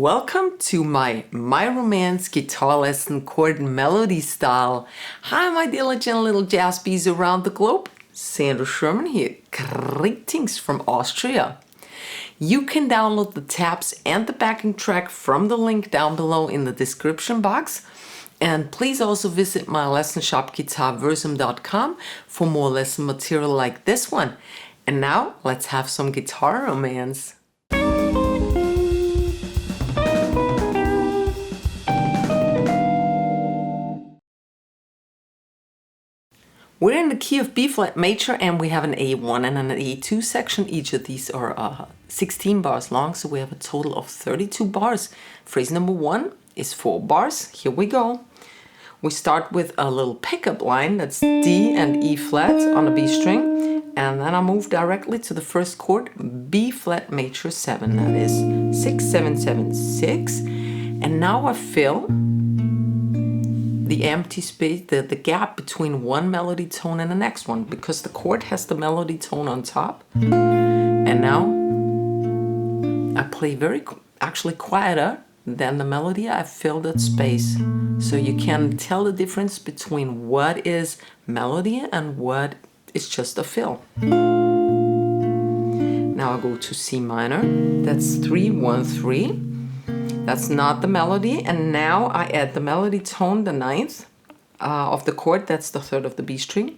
Welcome to my Romance guitar lesson chord melody style. Hi my diligent little jazz bees around the globe. Sandra Sherman here. Greetings from Austria. You can download the tabs and the backing track from the link down below in the description box. And please also visit my lesson shop Guitarversum.com for more lesson material like this one. And now let's have some guitar romance. We're in the key of B flat major and we have an A1 and an A2 section. Each of these are 16 bars long, so we have a total of 32 bars. Phrase number 1 is 4 bars. Here we go. We start with a little pickup line that's D and E flat on the B string, and then I move directly to the first chord, B flat major 7. That is 6, 7, 7, 6. And now I fill the empty space, the gap between one melody tone and the next one, because the chord has the melody tone on top. And now I play actually quieter than the melody. I fill that space, so you can tell the difference between what is melody and what is just a fill. Now I go to C minor. That's 3, 1, 3. That's not the melody, and now I add the melody tone, the 9th of the chord. That's the 3rd of the B string.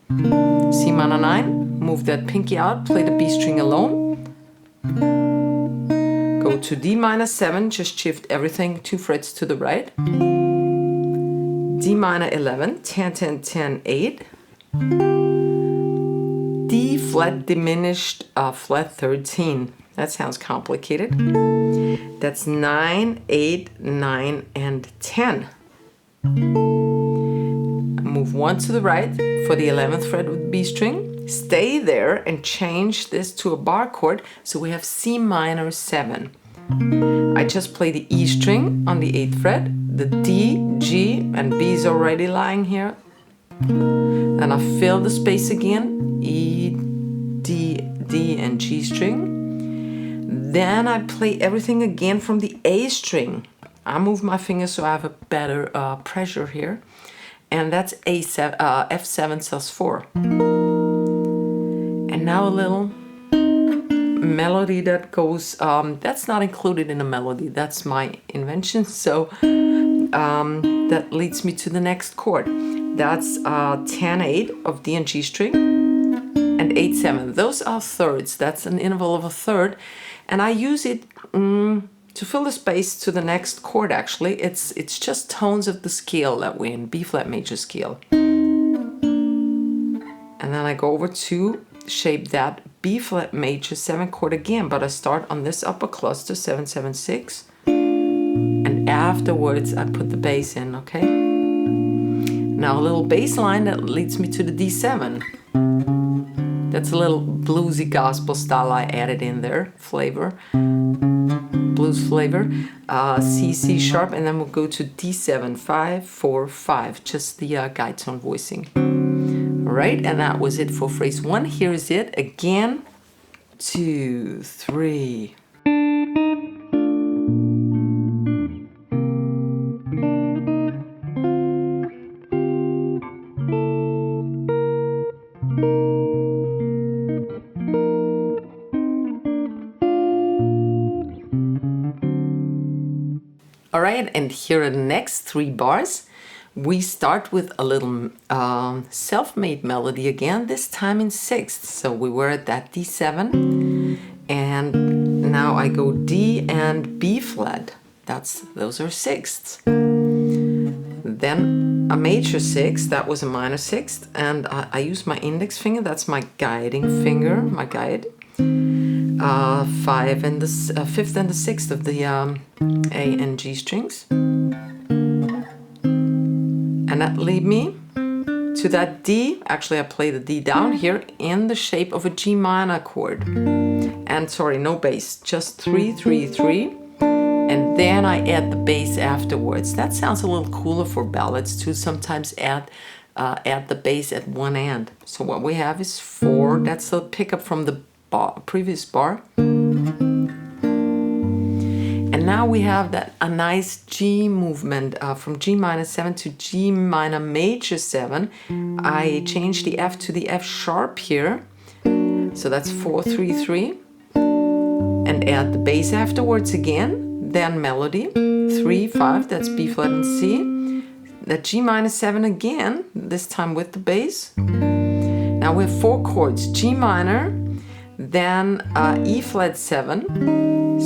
C minor 9, move that pinky out, play the B string alone. Go to D minor 7, just shift everything 2 frets to the right. D minor 11, 10, 10, 10, 8. D flat diminished flat 13. That sounds complicated. That's 9, 8, 9, and 10. Move 1 to the right for the 11th fret with the B string. Stay there and change this to a bar chord, so we have C minor 7. I just play the E string on the 8th fret, the D, G, and B is already lying here. And I fill the space again, E, D, D, and G string. Then I play everything again from the A string. I move my fingers so I have a better pressure here. And that's A7, F7 sus4. And now a little melody that goes, that's not included in the melody, that's my invention. So that leads me to the next chord. That's 10-8 of D and G string and 8-7. Those are thirds, that's an interval of a third. And I use it to fill the space to the next chord. Actually, it's just tones of the scale that we're in, B flat major scale. And then I go over to shape that B flat major 7 chord again, but I start on this upper cluster 7, 7, 6, and afterwards I put the bass in. Okay. Now a little bass line that leads me to the D7. That's a little bluesy gospel style I added in there, flavor, blues flavor. C sharp, and then we'll go to D7, 5, 4, 5, just the guide tone voicing. All right, and that was it for phrase 1. Here is it again. 2, 3. All right, and here are the next 3 bars. We start with a little self-made melody again, this time in 6th. So we were at that D7, and now I go D and B flat. Those are 6ths. Then a major 6th, that was a minor 6th, and I use my index finger, that's my guiding finger, my guide. 5 and the 5th and the 6th of the A and G strings, and that lead me to that D. Actually, I play the D down here in the shape of a G minor chord, and sorry, no bass, just 3, 3, 3, and then I add the bass afterwards. That sounds a little cooler for ballads too. Sometimes add the bass at one end. So what we have is 4. That's the pickup from the previous bar, And now we have a nice G movement from G minor 7 to G minor major 7. I changed the F to the F sharp here. So that's 4, 3, 3. And add the bass afterwards again. Then melody. 3, 5, that's B flat and C. That G minor 7 again, this time with the bass. Now we have 4 chords. G minor, then E flat 7,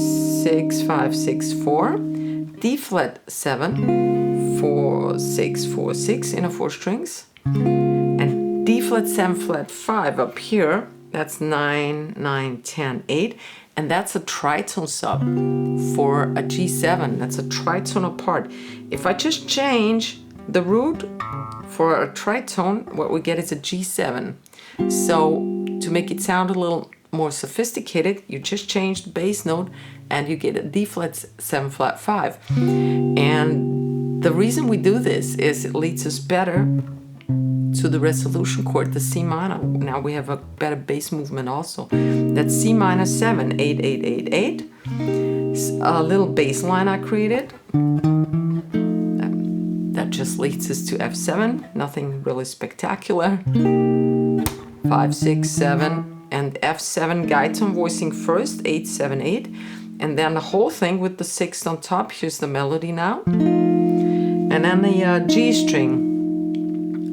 6, 5, 6, 4, D flat 7, 4, 6, 4, 6 in a 4 strings, and D flat 7 flat 5 up here. That's 9, 9, 10, 8, and that's a tritone sub for a G7. That's a tritone apart. If I just change the root for a tritone, what we get is a G7. So to make it sound a little more sophisticated, you just change the bass note and you get a D flat 7 flat 5. And the reason we do this is it leads us better to the resolution chord, the C minor. Now we have a better bass movement also. That's C minor 7, 8, 8, 8, 8. A little bass line I created. That just leads us to F7, nothing really spectacular. 5, 6, 7, and F7 guide tone voicing first, 8, 7, 8. And then the whole thing with the 6th on top. Here's the melody now. And then the G string.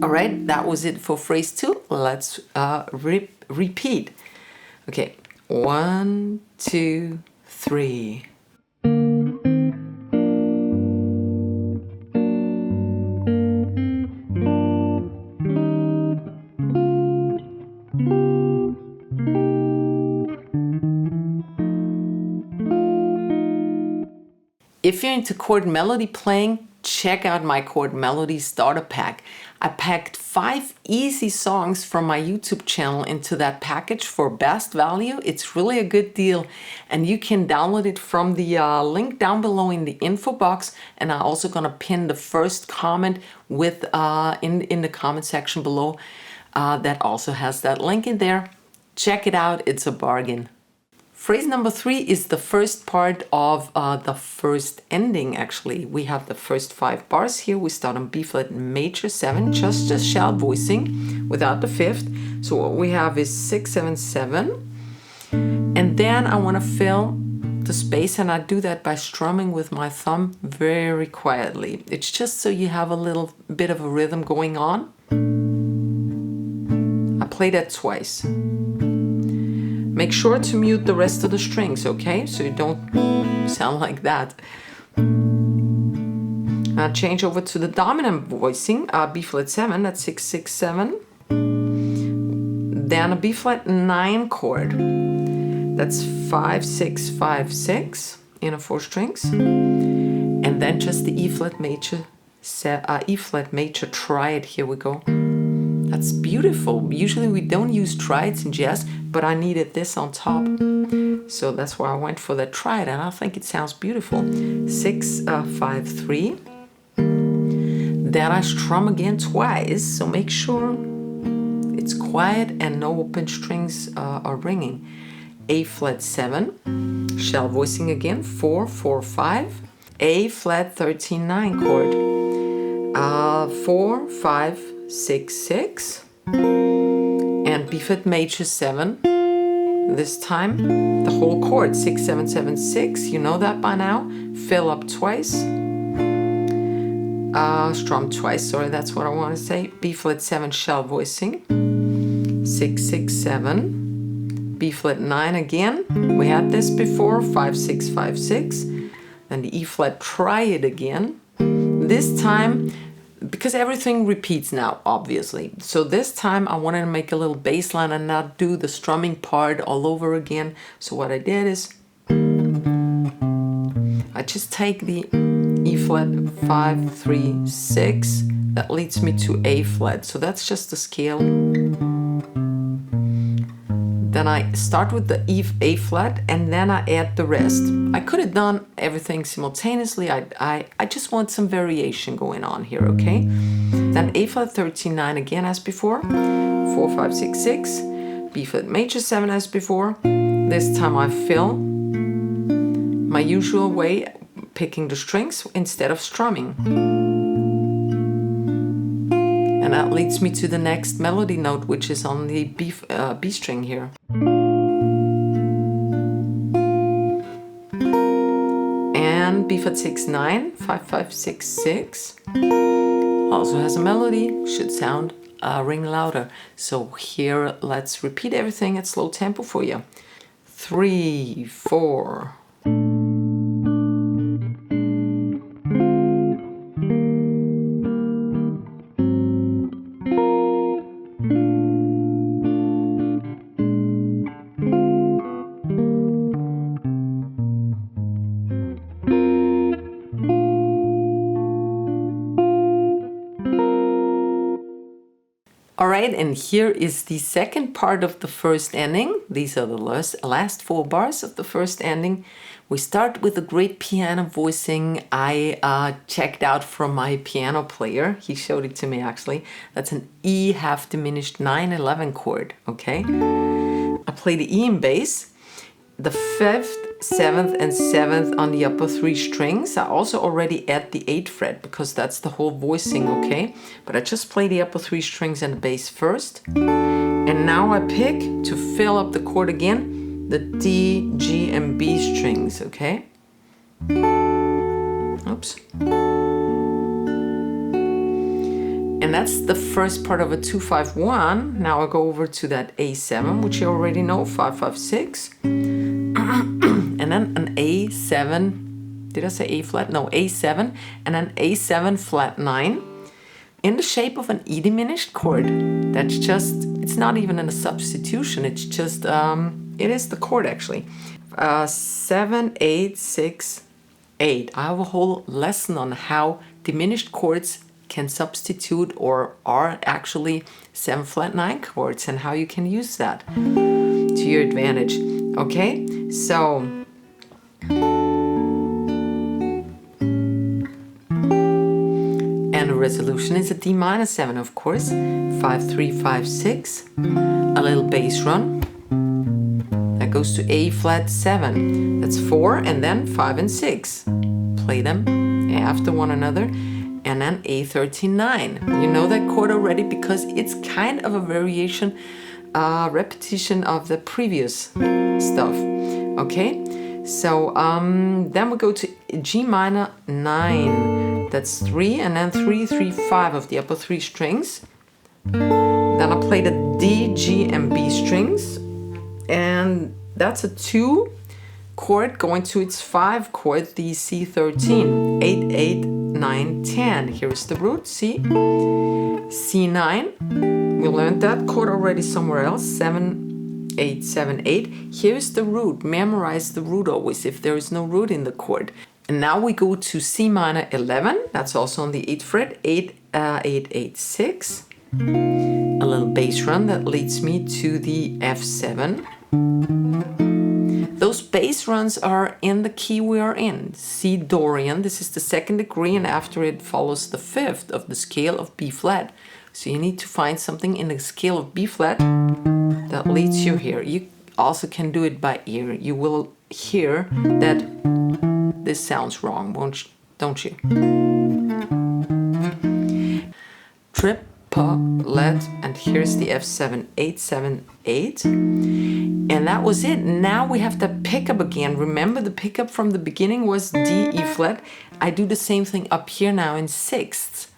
All right, that was it for phrase 2. Let's repeat. Okay, 1, 2, 3. If you're into chord melody playing, check out my chord melody starter pack. I packed 5 easy songs from my YouTube channel into that package for best value. It's really a good deal, and you can download it from the link down below in the info box. And I'm also gonna pin the first comment with in the comment section below that also has that link in there. Check it out, it's a bargain. Phrase number 3 is the first part of the first ending, actually. We have the first 5 bars here. We start on B flat major 7, just a shout voicing without the 5th. So what we have is 6, 7, 7. And then I want to fill the space, and I do that by strumming with my thumb very quietly. It's just so you have a little bit of a rhythm going on. I play that twice. Make sure to mute the rest of the strings, okay? So you don't sound like that. Change over to the dominant voicing, B flat 7, that's 6, 6, 7. Then a B flat 9 chord, that's 5, 6, 5, 6 in a 4 strings. And then just the E flat major triad, here we go. That's beautiful. Usually we don't use triads in jazz, but I needed this on top. So that's why I went for the triad, and I think it sounds beautiful. 6, 5, 3. Then I strum again twice, so make sure it's quiet and no open strings are ringing. A flat 7, shell voicing again, 4, 4, 5. A flat 13, 9 chord. 4, 5, 6, 6, and B flat major 7. This time the whole chord, 6, 7, 7, 6. You know that by now. Fill up twice. Strum twice. Sorry, that's what I want to say. B flat 7 shell voicing. 6, 6, 7. B flat 9 again. We had this before. 5, 6, 5, 6. Then the E flat triad again. This time, because everything repeats now, obviously. So this time I wanted to make a little bass line and not do the strumming part all over again. So what I did is I just take the E flat 5, 3, 6. That leads me to A flat. So that's just the scale. Then I start with the A flat and then I add the rest. I could have done everything simultaneously. I just want some variation going on here, okay? Then A flat 13, 9 again as before. 4, 5, 6, 6. B flat major 7 as before. This time I fill my usual way, picking the strings instead of strumming. And that leads me to the next melody note, which is on the B string here. And B flat 6, 9, 5, 5, 6, 6. Also has a melody, should sound ring louder. So here, let's repeat everything at slow tempo for you. 3, 4. All right, and here is the second part of the first ending. These are the last 4 bars of the first ending. We start with a great piano voicing I checked out from my piano player. He showed it to me actually. That's an E half diminished 9/11 chord, okay? I play the E in bass, the 5th, 7th, and 7th on the upper 3 strings. I also already add the 8th fret because that's the whole voicing, okay? But I just play the upper 3 strings and the bass first. And now I pick, to fill up the chord again, the D, G, and B strings, okay? Oops. And that's the first part of a 2-5-1. Now I go over to that A7, which you already know, 5-5-6. And then an A7, did I say A flat? No, A7, and an A7 flat 9 in the shape of an E diminished chord. That's just, it's not even a substitution, it's just, it is the chord actually. 7, 8, 6, 8. I have a whole lesson on how diminished chords can substitute or are actually 7 flat 9 chords and how you can use that to your advantage. Okay, so and the resolution is a D minor 7, of course. 5, 3, 5, 6. A little bass run. That goes to A flat 7. That's 4, and then 5 and 6. Play them after one another. And then A13, 9. You know that chord already because it's kind of a variation, repetition of the previous stuff. Okay, so then we go to G minor 9. That's 3, and then 3, 3, 5 of the upper 3 strings. Then I play the D, G, and B strings, and that's a 2 chord going to its 5 chord, the C13. 8, 8, 9, 10. Here's the root, C. C9. We learned that chord already somewhere else. 7, 8, 7, 8. Here's the root. Memorize the root always if there is no root in the chord. And now we go to C minor 11. That's also on the 8th fret. 8, 8, 8, 6. A little bass run that leads me to the F7. Those bass runs are in the key we are in, C Dorian. This is the 2nd degree, and after it follows the 5th of the scale of B flat. So you need to find something in the scale of B flat that leads you here. You also can do it by ear. You will hear that this sounds wrong, don't you? Triplet, and here's the F7, 8, 7, 8. And that was it. Now we have the pickup again. Remember the pickup from the beginning was D, E flat. I do the same thing up here now in 6th.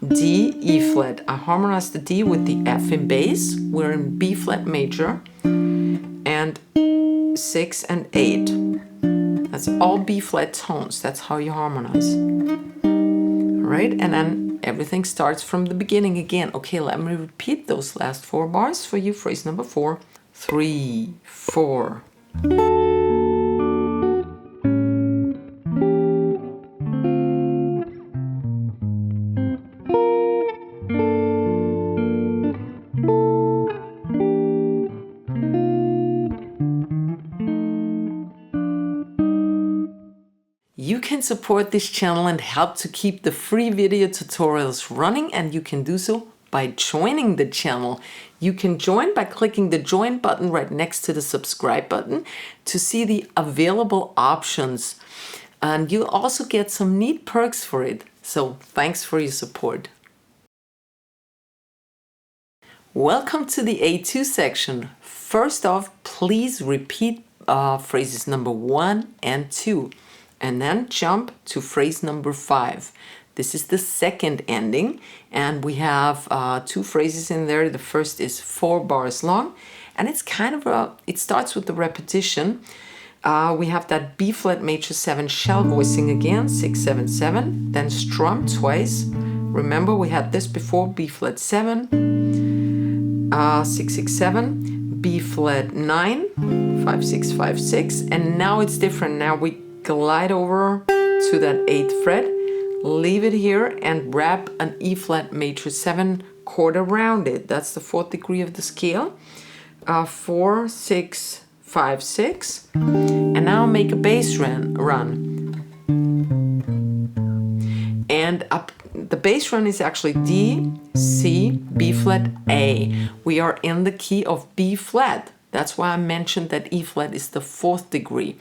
D, E flat. I harmonize the D with the F in bass. We're in B flat major. And 6 and 8. That's all B flat tones. That's how you harmonize. All right, and then everything starts from the beginning again. Okay, let me repeat those last 4 bars for you. Phrase number 4. 3, 4. You can support this channel and help to keep the free video tutorials running, and you can do so by joining the channel. You can join by clicking the join button right next to the subscribe button to see the available options. And you'll also get some neat perks for it. So thanks for your support. Welcome to the A2 section. First off, please repeat phrases number 1 and 2, and then jump to phrase number 5. This is the second ending, and we have 2 phrases in there. The first is 4 bars long, and it's kind of it starts with the repetition. We have that B flat major 7 shell voicing again, 6, 7, 7, then strum twice. Remember we had this before, B flat 7, 6, 6, 7, B flat 9, 5, 6, 5, 6, and now it's different. Now we glide over to that 8th fret, leave it here, and wrap an E flat major 7 chord around it. That's the 4th degree of the scale. 4, 6, 5, 6, and now make a bass run. And up, the bass run is actually D, C, B flat, A. We are in the key of B flat. That's why I mentioned that E flat is the 4th degree,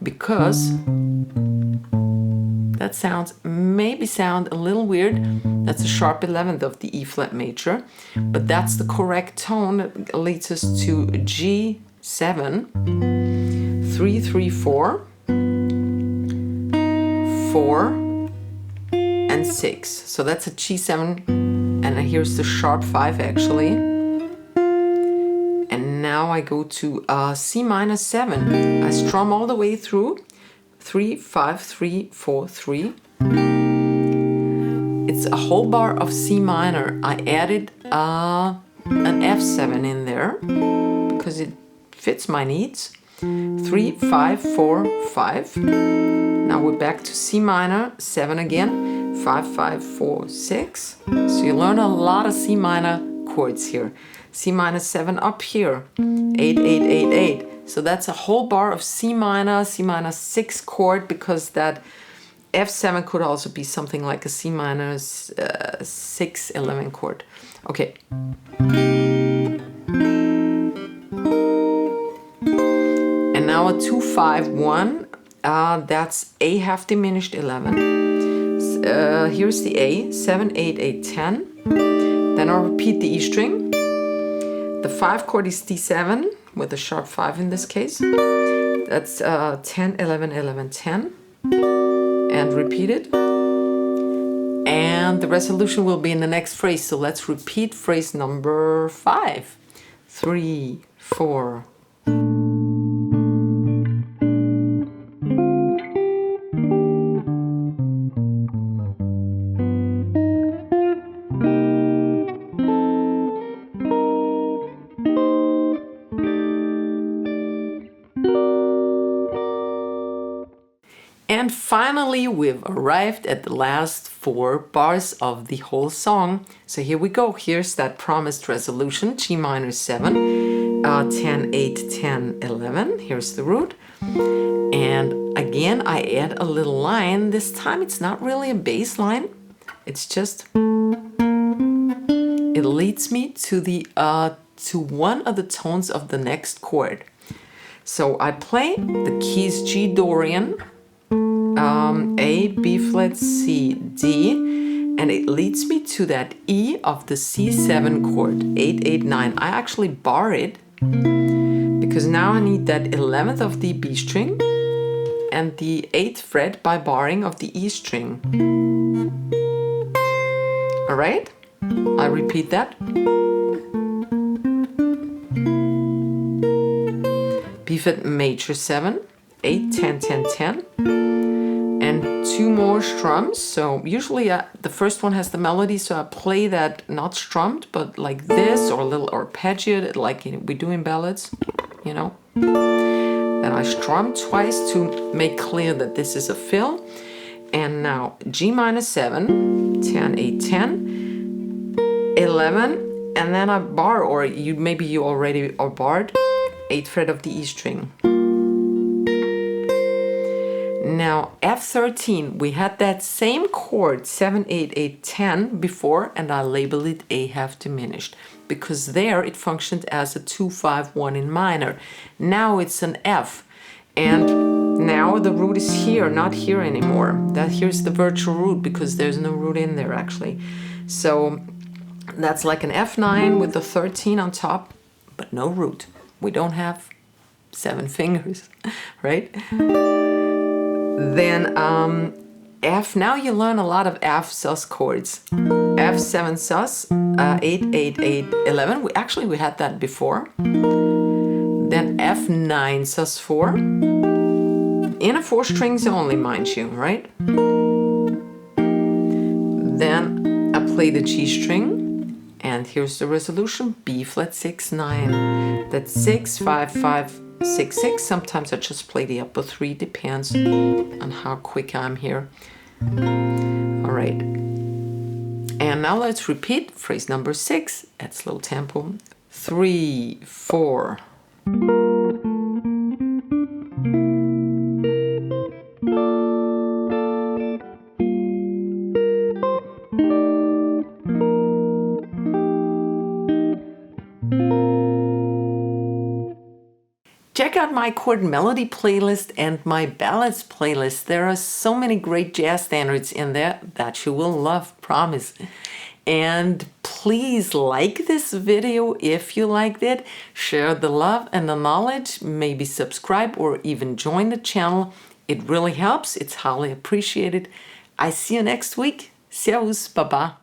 because that maybe sound a little weird. That's a sharp 11th of the E flat major, but that's the correct tone that leads us to G7, 3, 3, 4, 4, and 6. So that's a G7, and here's the sharp 5 actually. And now I go to C minor 7. I strum all the way through. 3, 5, 3, 4, 3. It's a whole bar of C minor. I added an F7 in there because it fits my needs. 3, 5, 4, 5. Now we're back to C minor 7 again. 5, 5, 4, 6. So you learn a lot of C minor chords here. C minor 7 up here. 8, 8, 8, 8. So that's a whole bar of C minor 6 chord, because that F7 could also be something like a C minor 6, 11 chord. Okay. And now a 2, 5, 1. That's A half diminished 11. Here's the A, 7, 8, 8, 10. Then I'll repeat the E string. The 5 chord is D7 with a sharp 5 in this case. That's 10, 11, 11, 10. And repeat it. And the resolution will be in the next phrase. So let's repeat phrase number 5. 3, 4. And finally, we've arrived at the last 4 bars of the whole song. So here we go. Here's that promised resolution, G minor 7, 10, 8, 10, 11. Here's the root. And again, I add a little line. This time it's not really a bass line. It's just, it leads me to to one of the tones of the next chord. So I play the keys G Dorian, A, B flat, C, D, and it leads me to that E of the C7 chord, 8, 8, 9. I actually bar it because now I need that 11th of the B string and the 8th fret by barring of the E string. All right, I repeat that. B flat major 7, 8, 10, 10, 10. And 2 more strums. So usually the first one has the melody, so I play that not strummed, but like this, or a little arpeggiated, like we do in ballads, you know. Then I strum twice to make clear that this is a fill. And now G minor 7, 10, 8, 10, 11, and then I bar, or maybe you already are barred, 8th fret of the E string. Now F13, we had that same chord 7, 8, 8, 10 before, and I labeled it A half diminished because there it functioned as a 2, 5, 1 in minor. Now it's an F, and now the root is here, not here anymore. That here's the virtual root because there's no root in there actually. So that's like an F9 with the 13 on top, but no root. We don't have 7 fingers, right? Then F, now you learn a lot of F sus chords. F7 sus, 8, 8, 8, 11. We had that before. Then F9 sus 4. In a 4 strings only, mind you, right? Then I play the G string, and here's the resolution, B flat 6, 9. That's 6, 5, 5, 6, 6. Sometimes I just play the upper 3, depends on how quick I'm here. All right. And now let's repeat phrase number 6 at slow tempo. 3, 4. Check out my chord melody playlist and my ballads playlist. There are so many great jazz standards in there that you will love, promise. And please like this video if you liked it. Share the love and the knowledge. Maybe subscribe or even join the channel. It really helps. It's highly appreciated. I see you next week. Servus, Baba.